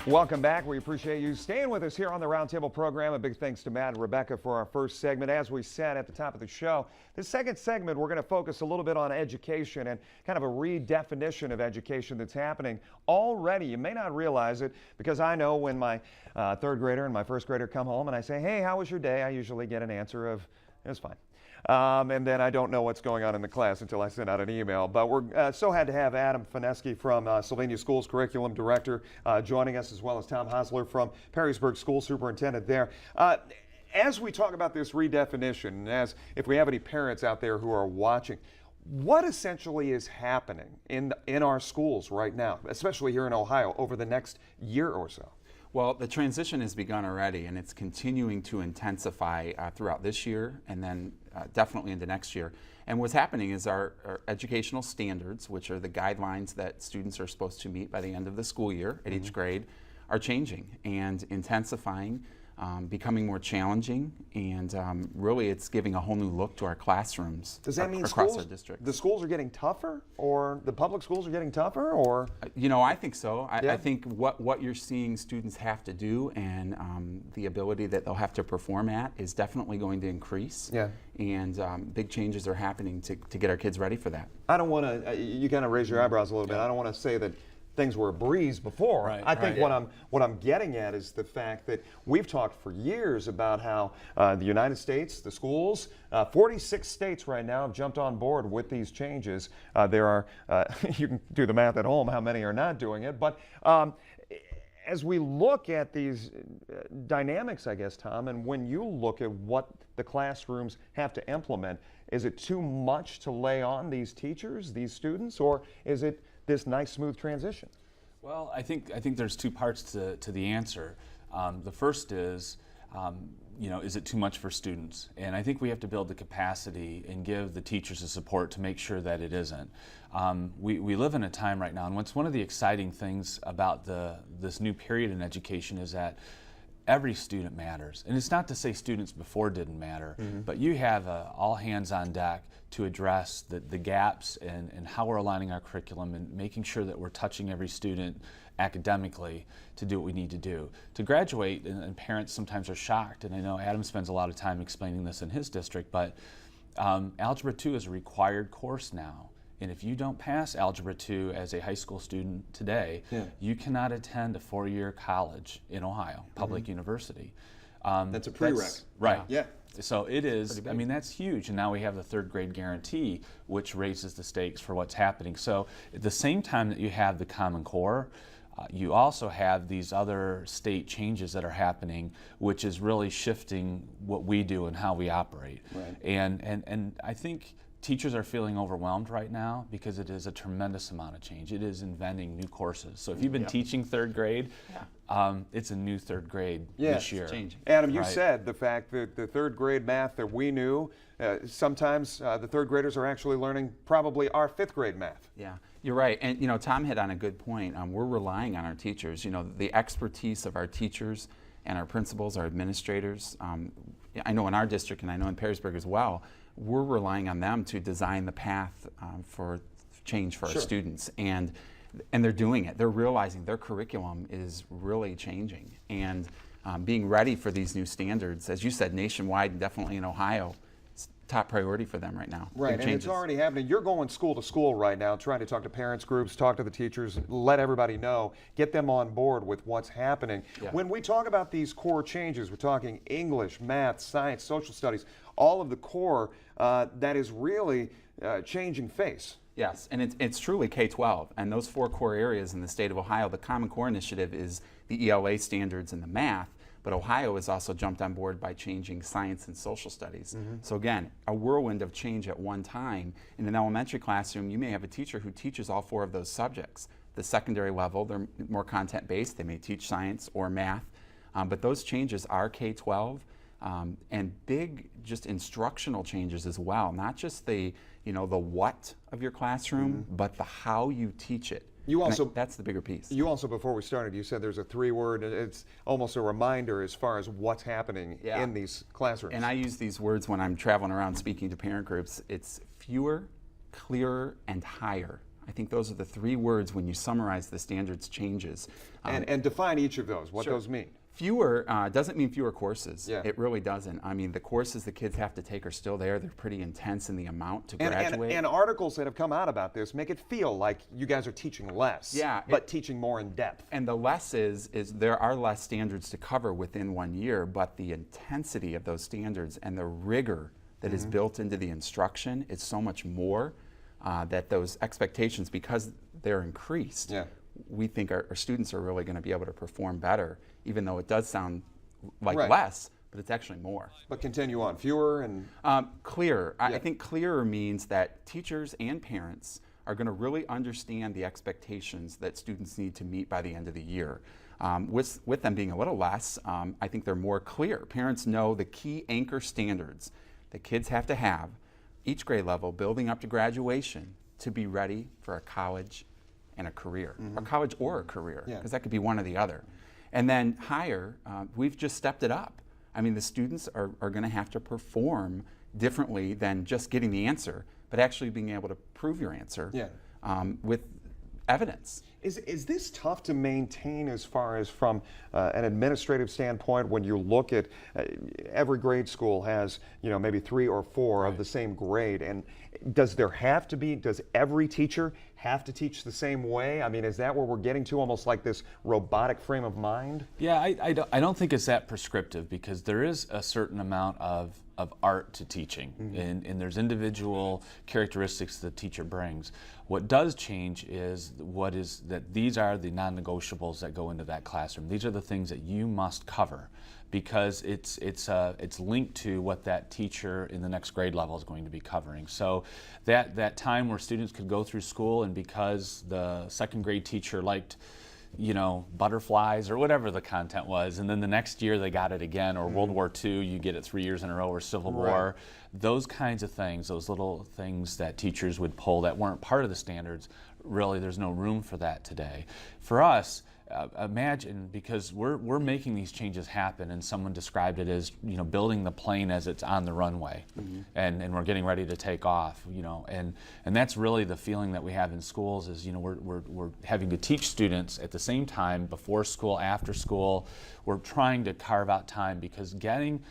Welcome back. We appreciate you staying with us here on the Roundtable program. A big thanks to Matt and Rebecca for our first segment. As we said at the top of the show, this second segment, we're going to focus a little bit on education and kind of a redefinition of education that's happening already. You may not realize it, because I know when my third grader and my first grader come home and I say, hey, how was your day? I usually get an answer of, it was fine. And then I don't know what's going on in the class until I send out an email. But we're so had to have Adam Fineski from Sylvania Schools Curriculum Director joining us, as well as Tom Hosler from Perrysburg School Superintendent there. As we talk about this redefinition, as if we have any parents out there who are watching, what essentially is happening in our schools right now, especially here in Ohio, over the next year or so? Well, the transition has begun already, and it's continuing to intensify throughout this year and then definitely into next year. And what's happening is our educational standards, which are the guidelines that students are supposed to meet by the end of the school year at each grade, are changing and intensifying, becoming more challenging, and really it's giving a whole new look to our classrooms. Does that mean across our district. The schools are getting tougher, or the public schools are getting tougher, or? You know, I think so. I think what you're seeing students have to do, and the ability that they'll have to perform at, is definitely going to increase. Yeah. And big changes are happening to get our kids ready for that. I don't want to, you kind of raise your eyebrows a little bit. I don't want to say that things were a breeze before. Right, I think what I'm getting at is the fact that we've talked for years about how the United States, the schools, 46 states right now have jumped on board with these changes. There are, you can do the math at home, how many are not doing it, but as we look at these dynamics, I guess, Tom, and when you look at what the classrooms have to implement, is it too much to lay on these teachers, these students, or is it this nice smooth transition? Well, I think there's two parts to the answer. The first is, you know, is it too much for students? And I think we have to build the capacity and give the teachers the support to make sure that it isn't. We live in a time right now, and what's one of the exciting things about this new period in education is that every student matters. And it's not to say students before didn't matter, but you have all hands on deck to address the gaps and how we're aligning our curriculum and making sure that we're touching every student academically to do what we need to do. To graduate, and parents sometimes are shocked, and I know Adam spends a lot of time explaining this in his district, but Algebra 2 is a required course now. And if you don't pass Algebra 2 as a high school student today, you cannot attend a four-year college in Ohio, public university. That's a prereq. Right. Yeah. So it is, I mean, that's huge. And now we have the third grade guarantee, which raises the stakes for what's happening. So at the same time that you have the Common Core, you also have these other state changes that are happening, which is really shifting what we do and how we operate. Right. And I think teachers are feeling overwhelmed right now because it is a tremendous amount of change. It is inventing new courses. So if you've been teaching third grade, it's a new third grade this year. It's changing. Adam, you said the fact that the third grade math that we knew, sometimes the third graders are actually learning probably our fifth grade math. Yeah, you're right. And you know, Tom hit on a good point. We're relying on our teachers. You know, the expertise of our teachers and our principals, our administrators. I know in our district, and I know in Perrysburg as well, we're relying on them to design the path for change for our students, and they're doing it. They're realizing their curriculum is really changing, and being ready for these new standards, as you said, nationwide and definitely in Ohio, it's top priority for them right now. Right, and it's already happening. You're going school to school right now, trying to talk to parents groups, talk to the teachers, let everybody know, get them on board with what's happening. When we talk about these core changes, we're talking English, math, science, social studies, all of the core that is really changing face. Yes, and it's truly K-12, and those four core areas in the state of Ohio. The Common Core Initiative is the ELA standards and the math, but Ohio has also jumped on board by changing science and social studies. So again, a whirlwind of change at one time. In an elementary classroom, you may have a teacher who teaches all four of those subjects. The secondary level, they're more content-based. They may teach science or math, but those changes are K-12. And big just instructional changes as well, not just the the what of your classroom, but the how you teach it. You also, that's the bigger piece. You also, before we started, you said there's a three-word, it's almost a reminder as far as what's happening in these classrooms. And I use these words when I'm traveling around speaking to parent groups. It's fewer, clearer, and higher. I think those are the 3 words when you summarize the standards changes. And define each of those, what those mean. Fewer doesn't mean fewer courses. Yeah. It really doesn't. I mean, the courses the kids have to take are still there. They're pretty intense in the amount to graduate. And articles that have come out about this make it feel like you guys are teaching less, but teaching more in depth. And the less is there are less standards to cover within 1 year, but the intensity of those standards and the rigor that is built into the instruction is so much more that those expectations, because they're increased, we think our students are really going to be able to perform better, even though it does sound like less, but it's actually more. But continue on, fewer and... Clearer. I think clearer means that teachers and parents are going to really understand the expectations that students need to meet by the end of the year. With them being a little less, I think they're more clear. Parents know the key anchor standards that kids have to have, each grade level, building up to graduation, to be ready for a college and a career, a college or a career, because that could be one or the other. And then higher, we've just stepped it up. I mean, the students are going to have to perform differently than just getting the answer, but actually being able to prove your answer with evidence. Is this tough to maintain as far as from an administrative standpoint when you look at every grade school has, maybe 3 or 4 of the same grade, and does every teacher have to teach the same way? I mean, is that where we're getting to, almost like this robotic frame of mind? Yeah, I don't think it's that prescriptive, because there is a certain amount of art to teaching, and there's individual characteristics the teacher brings. What does change is that these are the non-negotiables that go into that classroom. These are the things that you must cover, because it's linked to what that teacher in the next grade level is going to be covering. So that time where students could go through school, and because the second grade teacher liked butterflies or whatever the content was, and then the next year they got it again, or World War II, you get it 3 years in a row, or Civil War, those kinds of things, those little things that teachers would pull that weren't part of the standards, really there's no room for that today. For us, imagine, because we're making these changes happen, and someone described it as building the plane as it's on the runway, and we're getting ready to take off, and that's really the feeling that we have in schools is we're having to teach students at the same time, before school, after school. We're trying to carve out time, because getting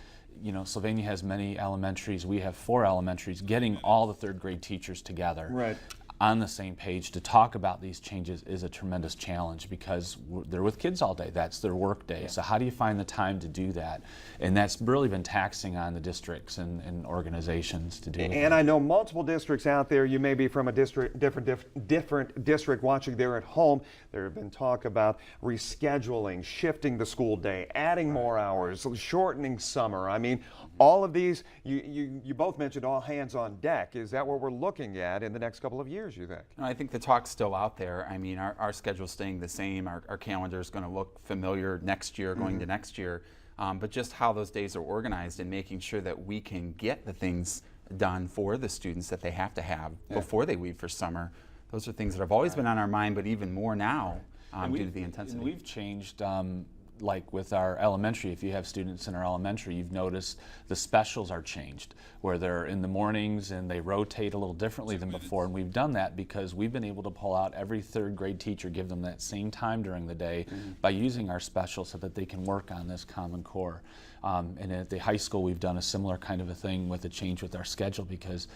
Sylvania has many elementaries, we have 4 elementaries, getting all the 3rd grade teachers together on the same page to talk about these changes is a tremendous challenge, because they're with kids all day. That's their work day. So how do you find the time to do that? And that's really been taxing on the districts and organizations to do it. And I know multiple districts out there. You may be from a different district watching there at home. There have been talk about rescheduling, shifting the school day, adding more hours, shortening summer. I mean, all of these, you both mentioned all hands on deck. Is that what we're looking at in the next couple of years, you think? No, I think the talk's still out there. I mean, our schedule's staying the same. Our calendar is going to look familiar next year, going to next year. But just how those days are organized, and making sure that we can get the things done for the students that they have to have before they leave for summer. Those are things that have always been on our mind, but even more now due to the intensity. And we've changed, like with our elementary, if you have students in our elementary, you've noticed the specials are changed, where they're in the mornings and they rotate a little differently than before. And we've done that because we've been able to pull out every 3rd grade teacher, give them that same time during the day by using our specials, so that they can work on this Common Core. And at the high school, we've done a similar kind of a thing with a change with our schedule, because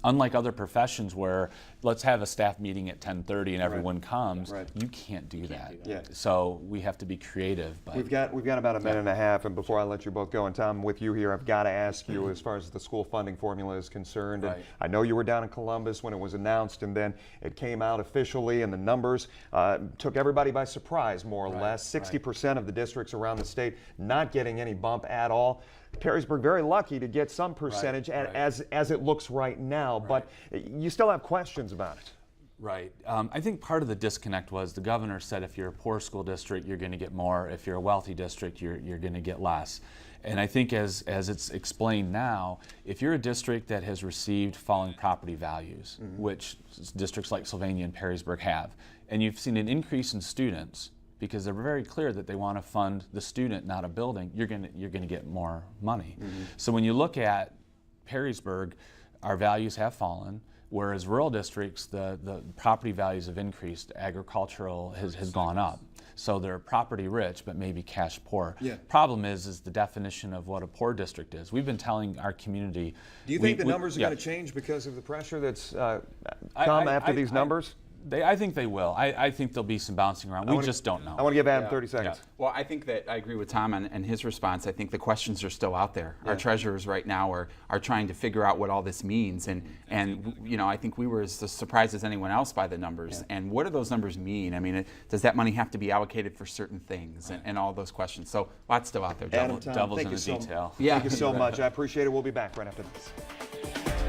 unlike other professions where let's have a staff meeting at 10:30 and everyone comes, you can't do that. So we have to be creative. But we've got about a minute and a half, and before I let you both go, and Tom, with you here, I've got to ask you, as far as the school funding formula is concerned, and I know you were down in Columbus when it was announced, and then it came out officially, and the numbers took everybody by surprise, more or less. 60% of the districts around the state not getting any bump at all. Perrysburg very lucky to get some percentage as it looks right now, but you still have questions about it. Right. I think part of the disconnect was the governor said if you're a poor school district, you're going to get more. If you're a wealthy district, you're going to get less. And I think as it's explained now, if you're a district that has received falling property values, which districts like Sylvania and Perrysburg have, and you've seen an increase in students, because they're very clear that they want to fund the student, not a building, you're going to get more money. So when you look at Perrysburg, our values have fallen. Whereas rural districts, the property values have increased, agricultural has gone up. So they're property rich, but maybe cash poor. Yeah. Problem is the definition of what a poor district is. We've been telling our community. Do you think the numbers are going to change because of the pressure that's come after these numbers? I think they will. I think there'll be some bouncing around. We just don't know. I want to give Adam 30 seconds. Yeah. Well, I think that I agree with Tom and his response. I think the questions are still out there. Our treasurers right now are trying to figure out what all this means, and you know, I think we were as surprised as anyone else by the numbers. And what do those numbers mean? I mean, does that money have to be allocated for certain things, and all those questions? So lots still out there. Adam, Tom, Devil's thank in you the so detail. Thank you so much. I appreciate it. We'll be back right after this.